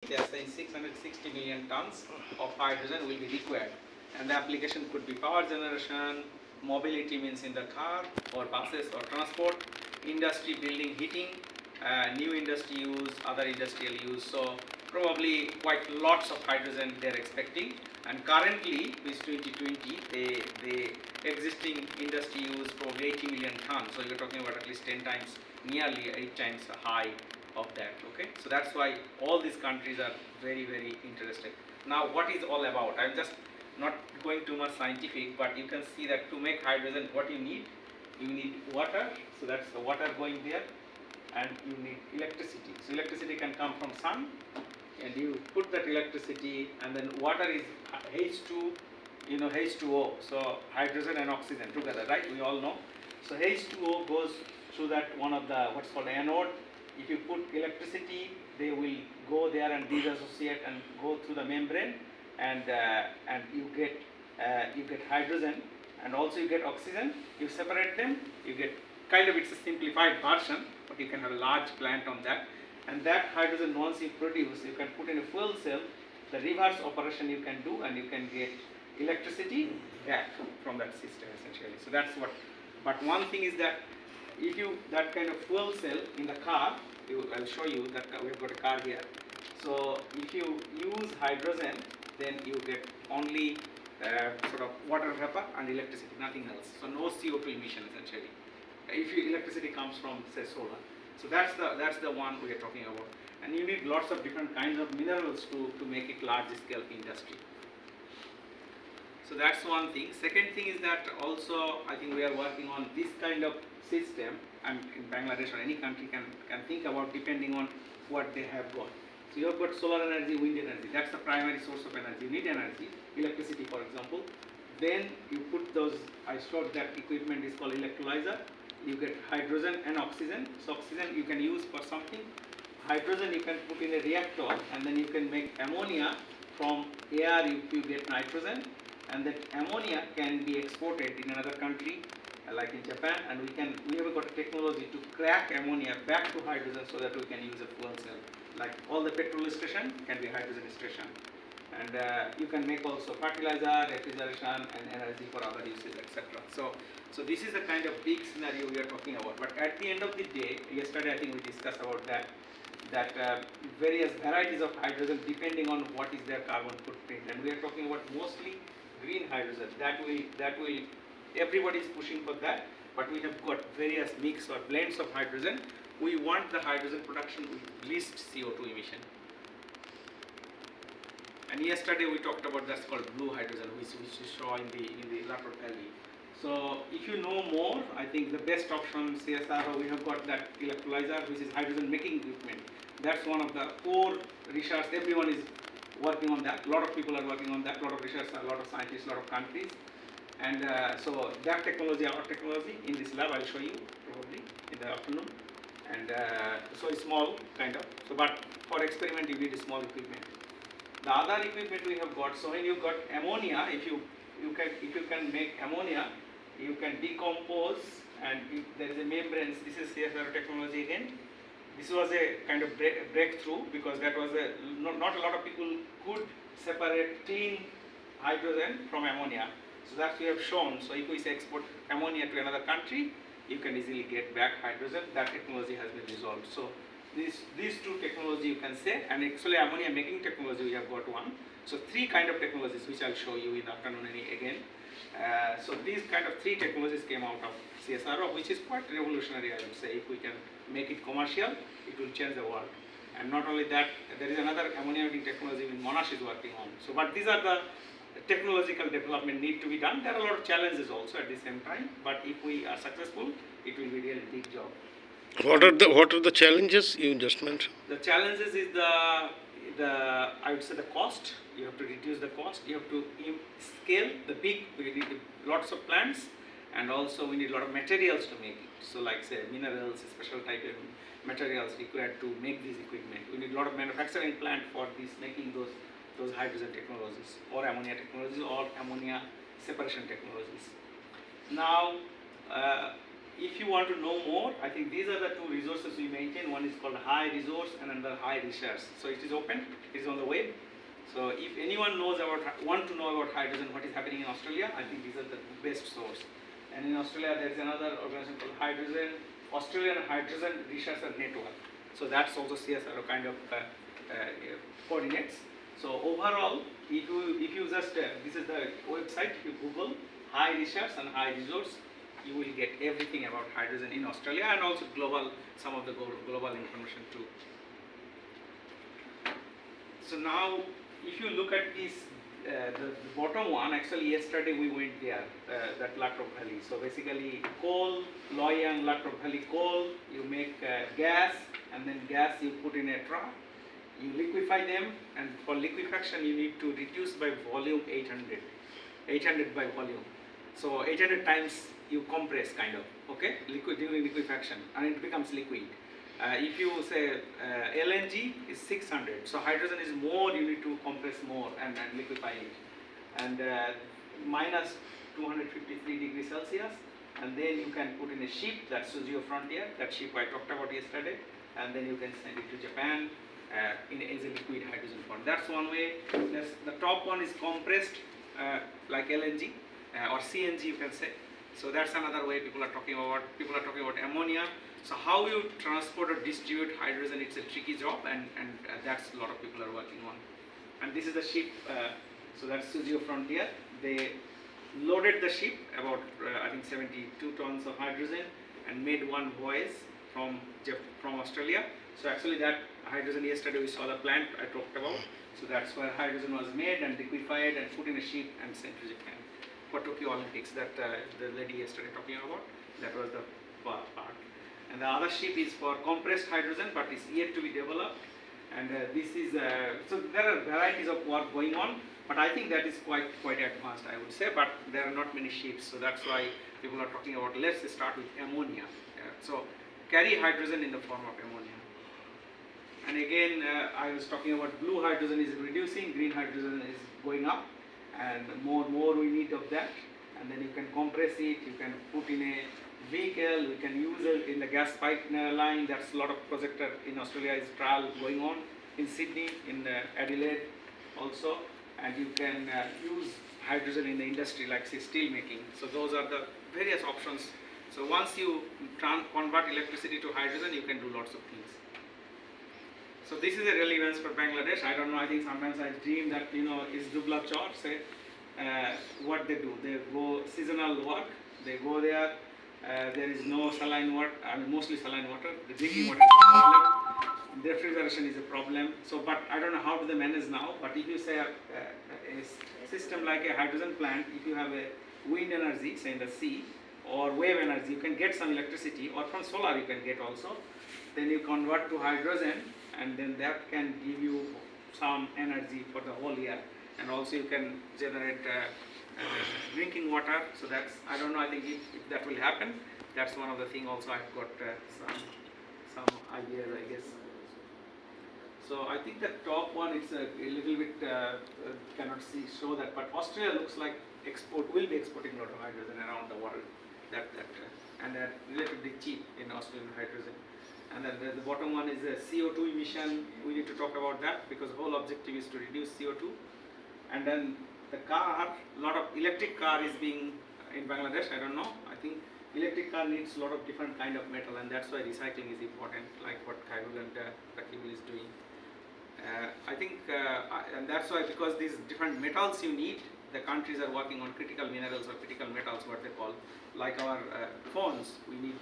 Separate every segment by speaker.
Speaker 1: they are saying 660 million tons of hydrogen will be required. And the application could be power generation, mobility means in the car or buses or transport, industry building heating, new industry use, other industrial use. So probably quite lots of hydrogen they are expecting. And currently with 2020 the existing industry use probably 80 million tons. So you're talking about at least 10 times, nearly 8 times high of that. Okay, so that's why all these countries are very interested. Now what is all about? I'm just not going too much scientific, but you can see that to make hydrogen, what you need water. So that's the water going there, and you need electricity. So electricity can come from sun, and you put that electricity, and then water is H2, H2O. So hydrogen and oxygen together, right? We all know. So H2O goes through that one of the what's called anode. If you put electricity, they will go there and disassociate and go through the membrane, and you get hydrogen, and also you get oxygen. You separate them, you get kind of, it's a simplified version, but you can have a large plant on that. And that hydrogen, once you produce, you can put in a fuel cell. The reverse operation you can do, and you can get electricity back from that system essentially. So that's what. But one thing is that if you that kind of fuel cell in the car, I'll show you that we've got a car here. So if you use hydrogen, then you get only sort of water vapor and electricity, nothing else. So no CO2 emission essentially. If electricity comes from say solar. So that's the one we are talking about. And you need lots of different kinds of minerals to make it large scale industry. So that's one thing. Second thing is that also I think we are working on this kind of system, and in Bangladesh or any country can think about depending on what they have got. So you have got solar energy, wind energy. That's the primary source of energy. You need energy, electricity for example. Then you put those, I showed that equipment is called electrolyzer. You get hydrogen and oxygen. So oxygen you can use for something. Hydrogen you can put in a reactor, and then you can make ammonia. From air you get nitrogen, and that ammonia can be exported in another country like in Japan, and we have got a technology to crack ammonia back to hydrogen so that we can use a fuel cell. Like all the petrol station can be hydrogen station, and you can make also fertilizer, refrigeration, and energy for other uses, etc. So this is the kind of big scenario we are talking about. But at the end of the day, yesterday I think we discussed about that various varieties of hydrogen depending on what is their carbon footprint, and we are talking about mostly green hydrogen. That will everybody is pushing for that, but we have got various mix or blends of hydrogen. We want the hydrogen production with least CO2 emission. And yesterday we talked about that's called blue hydrogen, which we saw in the Lator Valley. So if you know more, I think the best option, CSIRO, we have got that electrolyzer, which is hydrogen making equipment. That's one of the core research. Everyone is working on that. A lot of people are working on that. A lot of research, a lot of scientists, a lot of countries. And so that technology, our technology, in this lab, I'll show you probably in the afternoon. And so it's small kind of. So, but for experiment, you need a small equipment. The other equipment we have got. So when you got ammonia, if you can make ammonia, you can decompose, and there is a membrane. This is CSIRO technology again. This was a kind of breakthrough because that was not a lot of people could separate clean hydrogen from ammonia. So that we have shown. So if we say export ammonia to another country, you can easily get back hydrogen. That technology has been resolved. So these two technology you can say, and actually ammonia making technology we have got one. So three kind of technologies which I'll show you in the afternoon again. So these kind of three technologies came out of CSIRO, which is quite revolutionary, I would say. If we can make it commercial, it will change the world. And not only that, there is another ammonia making technology which Monash is working on. So, but these are the technological development need to be done. There are a lot of challenges also at the same time, but if we are successful, it will be really big job.
Speaker 2: What are the challenges you just mentioned?
Speaker 1: The challenges is I would say the cost. You have to reduce the cost. You have to scale the big. We need lots of plants, and also we need a lot of materials to make it. So like say minerals, special type of materials required to make this equipment. We need a lot of manufacturing plant for this, making those hydrogen technologies or ammonia technologies or ammonia separation technologies. Now, if you want to know more, I think these are the two resources we maintain. One is called high resource and another high research. So it is open, it is on the web. So if anyone want to know about hydrogen, what is happening in Australia, I think these are the best source. And in Australia, there is another organization called Australian Hydrogen Researcher Network. So that's also CSIRO kind of coordinates. So overall, if you just this is the website. If you Google high research and high resource, you will get everything about hydrogen in Australia and also global, some of the global information too. So now, if you look at this, the bottom one, actually yesterday we went there, that Latrobe Valley. So basically coal, Loy Yang, Latrobe Valley coal, you make gas, and then gas you put in a truck, you liquefy them, and for liquefaction you need to reduce by volume 800 by volume. So 800 times you compress kind of, okay, during liquefaction, and it becomes liquid. If you say LNG is 600, so hydrogen is more, you need to compress more and liquefy it. And minus 253 degrees Celsius, and then you can put in a ship, that's CSIRO Frontier, that ship I talked about yesterday, and then you can send it to Japan as a liquid hydrogen form. That's one way. The top one is compressed like LNG or CNG you can say. So that's another way people are talking about. People are talking about ammonia. So how you transport or distribute hydrogen, it's a tricky job, and that's a lot of people are working on. And this is the ship, so that's CSIRO Frontier. They loaded the ship about I think 72 tons of hydrogen and made one voyage from Australia. So actually that hydrogen, yesterday we saw the plant I talked about. So that's where hydrogen was made and liquefied and put in a ship and sent to Japan for Tokyo Olympics, that the lady yesterday talking about. That was the part. And the other ship is for compressed hydrogen, but it's yet to be developed. And this is, so there are varieties of work going on, but I think that is quite advanced, I would say, but there are not many ships, so that's why people are talking about, let's start with ammonia. So carry hydrogen in the form of ammonia. And again, I was talking about blue hydrogen is reducing, green hydrogen is going up, and more we need of that. And then you can compress it, you can put in a vehicle, we can use it in the gas pipeline line. That's a lot of project in Australia is trial going on, in Sydney, in Adelaide also, and you can use hydrogen in the industry like say steel making. So those are the various options. So once you convert electricity to hydrogen, you can do lots of things. So this is a relevance for Bangladesh. I don't know, I think sometimes I dream that, is Dubla Chor, say, what they do. They go seasonal work, they go there, there is no saline water, mostly saline water. The drinking water is a problem. The refrigeration is a problem. So, but I don't know how do they manage now. But if you say a system like a hydrogen plant, if you have a wind energy, say in the sea, or wave energy, you can get some electricity, or from solar you can get also. Then you convert to hydrogen, and then that can give you some energy for the whole year. And also you can generate drinking water. So that's, I don't know, I think if that will happen, that's one of the things also I've got some ideas, I guess. So I think the top one, it's a little bit, cannot show that, but Australia looks like will be exporting a lot of hydrogen around the world. And relatively cheap in Australian hydrogen. And then the bottom one is the CO2 emission. We need to talk about that because the whole objective is to reduce CO2. And then the car, a lot of electric car is being in Bangladesh. I don't know. I think electric car needs a lot of different kind of metal, and that's why recycling is important, like what Khairul and Rakibul is doing. I think, and that's why, because these different metals you need, the countries are working on critical minerals or critical metals, what they call, like our phones. We need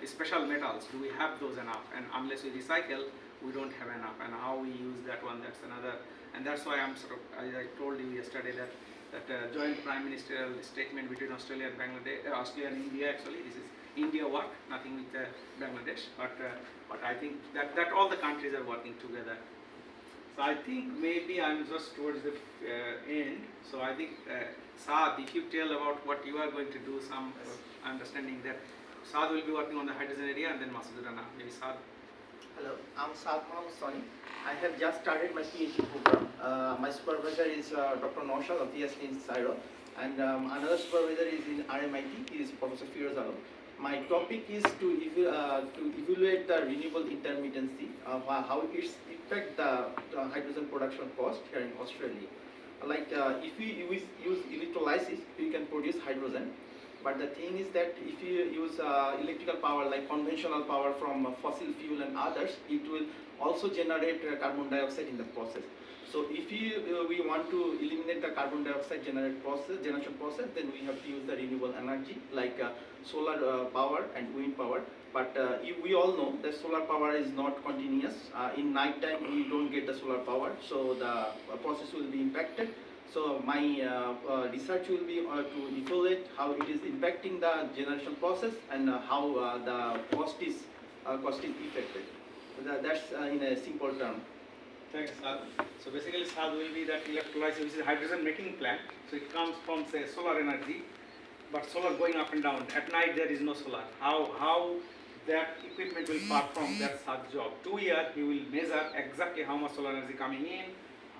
Speaker 1: special metals. Do we have those enough? And unless we recycle, we don't have enough. And how we use that one, that's another. And that's why I'm I told you yesterday that joint prime ministerial statement between Australia and Bangladesh, Australia and India. Actually, this is India work, nothing with Bangladesh. But I think that all the countries are working together. So I think maybe I'm just towards the end. So I think Saad, if you tell about what you are going to do, some understanding that Saad will be working on the hydrogen area, and then Masud Karim. Maybe Saad.
Speaker 3: Hello, I'm Saad Mohammed Soni. I have just started my PhD program. My supervisor is Dr. Nawshad of CSIRO. and another supervisor is in RMIT. He is Professor Firozalo. My topic is to evaluate the renewable intermittency, how it affect the hydrogen production cost here in Australia. Like if you use electrolysis, you can produce hydrogen. But the thing is that if you use electrical power like conventional power from fossil fuel and others, it will also generate carbon dioxide in the process. So if we want to eliminate the carbon dioxide generation process, then we have to use the renewable energy like solar power and wind power. But we all know that solar power is not continuous. In night time, we don't get the solar power, so the process will be impacted. So my research will be to evaluate how it is impacting the generation process and how the cost is affected. That's in a simple term.
Speaker 1: Thanks, Sad. So basically, Sad will be that electrolysis, which is a hydrogen making plant. So it comes from say solar energy, but solar going up and down. At night there is no solar. How that equipment will perform, that's Sad's job. 2 years he will measure exactly how much solar energy coming in,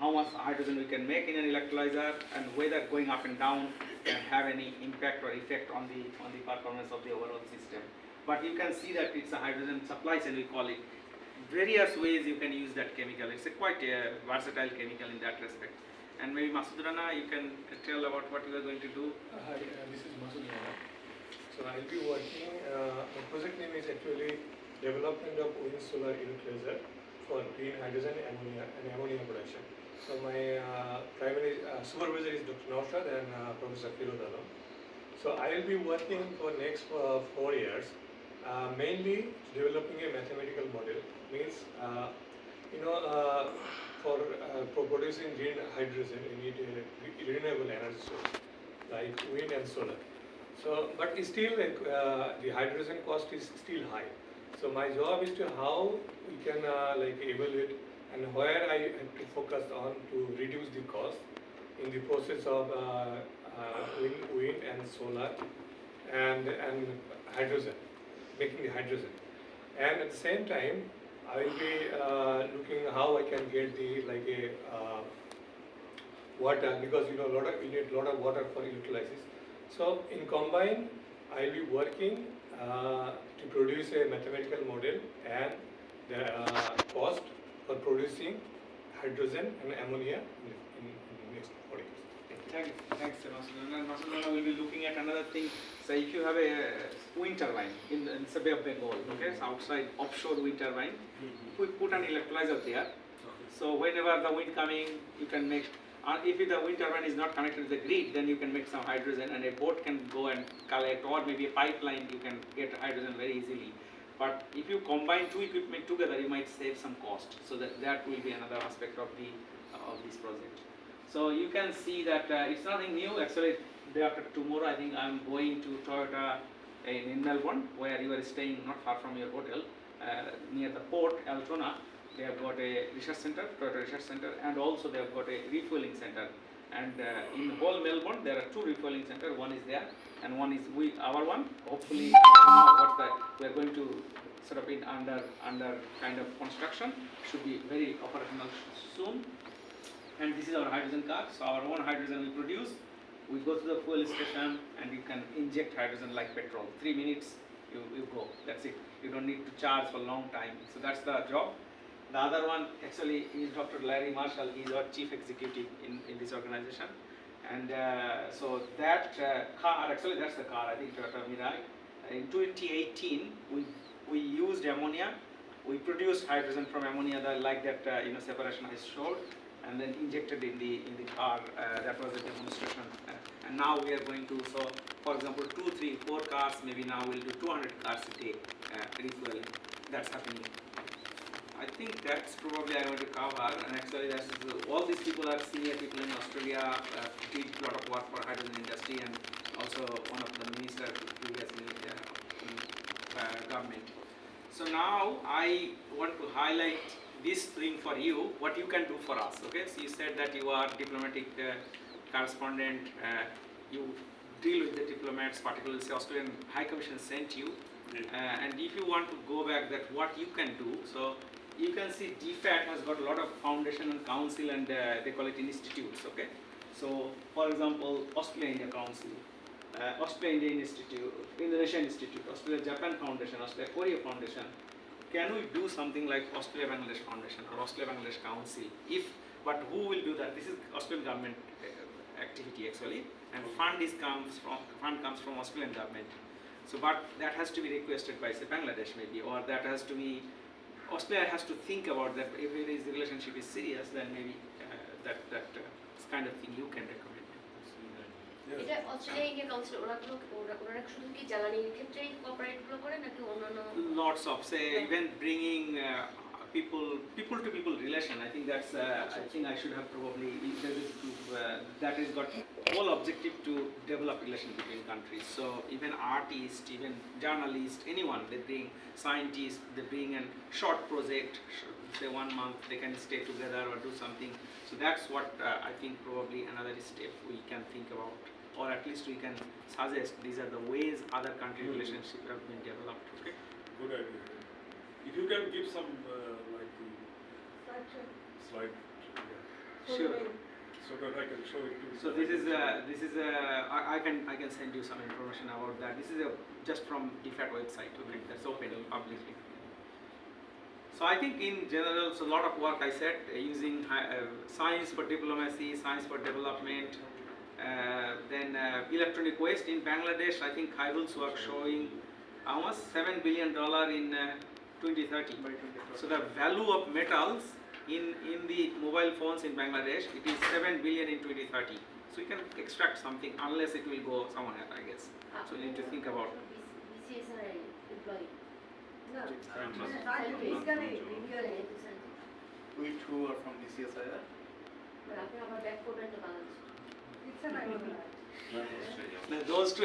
Speaker 1: how much hydrogen we can make in an electrolyzer, and whether going up and down can have any impact or effect on the performance of the overall system. But you can see that it's a hydrogen supply chain, we call it. Various ways you can use that chemical. It's a quite versatile chemical in that respect. And maybe Masud Rana, you can tell about what you are going to do.
Speaker 4: Hi, this is Masud Karim. So I'll be working, my project name is actually Development of Wind Solar Electrolyzer for Green Hydrogen and Ammonia Production. So my primary supervisor is Dr. Nawshad and Professor Firozalo. So I will be working for next 4 years, mainly developing a mathematical model. Means, for producing green hydrogen, you need a renewable energy source like wind and solar. So, but still, the hydrogen cost is still high. So my job is to how we can evaluate and where I have to focus on to reduce the cost in the process of wind and solar and hydrogen, making the hydrogen. And at the same time, I will be looking how I can get the water, because you need a lot of water for electrolysis. So in combine, I will be working to produce a mathematical model and the cost for producing hydrogen and ammonia in the next 4 years.
Speaker 1: Thanks, Masud. And Masud will be looking at another thing. So if you have a wind turbine in the Bay of Bengal, okay, so outside offshore wind turbine, we put an electrolyzer there. So whenever the wind coming, you can make. If the wind turbine is not connected to the grid, then you can make some hydrogen, and a boat can go and collect, or maybe a pipeline you can get hydrogen very easily. But if you combine two equipment together, you might save some cost. So that will be another aspect of this project. So you can see that it's nothing new. Actually, day after tomorrow, I think I'm going to Toyota in Melbourne, where you are staying not far from your hotel, near the port, Altona. They have got a research center, Toyota Research Center, and also they have got a refueling center. And in whole Melbourne, there are 2 refueling centers. One is there, and one is our one. Hopefully, I don't know we are going to set up it under kind of construction. Should be very operational soon. And this is our hydrogen car. So our own hydrogen we produce. We go to the fuel station, and you can inject hydrogen like petrol. 3 minutes, you go. That's it. You don't need to charge for a long time. So that's the job. The other one actually is Dr. Larry Marshall. He's our chief executive in this organization. And so that car, actually that's the car, I think Toyota Mirai. In 2018, we used ammonia. We produced hydrogen from ammonia, like that separation I showed, and then injected in the car. That was a demonstration. And now we are going to, so for example, 2, 3, 4 cars, maybe now we'll do 200 cars a day refueling. That's happening. I think that's probably I want to cover, and actually that's all these people are senior people in Australia, did a lot of work for hydrogen industry, and also one of the ministers previously in government. So now I want to highlight this thing for you, what you can do for us. Okay, so you said that you are diplomatic correspondent, you deal with the diplomats, particularly the Australian High Commission sent you, and if you want to go back, that what you can do. So you can see DFAT has got a lot of foundation and council, and they call it institutes. Okay, So, for example, Australia-India Council, Australia-India Institute, Indonesian Institute, Australia-Japan Foundation, Australia-Korea Foundation. Can we do something like Australia-Bangladesh Foundation or Australia-Bangladesh Council? But who will do that? This is Australian government activity actually, and fund comes from Australian government. So, but that has to be requested by say Bangladesh maybe, or that has to be, Australia has to think about that. If the relationship is serious, then maybe that kind of thing you can recommend.
Speaker 5: এটা Australia India council ওনারা শুধু কি জ্বালানির ক্ষেত্রেই কোঅপারেটগুলো করে নাকি অন্যান্য
Speaker 1: Lots of say even bringing people to people relation. I think that's I think I should have probably that is got whole objective to develop relation between countries. So even artists, even journalists, anyone they bring scientists, they bring a short project, say 1 month they can stay together or do something. So that's what I think probably another step we can think about, or at least we can suggest these are the ways other country relationships have been developed. Okay.
Speaker 6: Good idea. If you can give some like the slide, yeah,
Speaker 1: Sure.
Speaker 6: so that I can show it to.
Speaker 1: So this is I can send you some information about that. This is just from DFAT website. Okay, that's open publicly. So I think in general, so a lot of work I said using science for diplomacy, science for development. Then electronic waste in Bangladesh. I think Khairul's work showing almost $7 billion in 2030. So the value of metals in the mobile phones in Bangladesh, it is 7 billion in 2030. So you can extract something unless it will go somewhere, I guess. So you need to think about.
Speaker 5: CSIRO employee
Speaker 7: We two are from the CSIR.
Speaker 5: আপনি আবার back করবেন তো Bangladesh
Speaker 1: Those two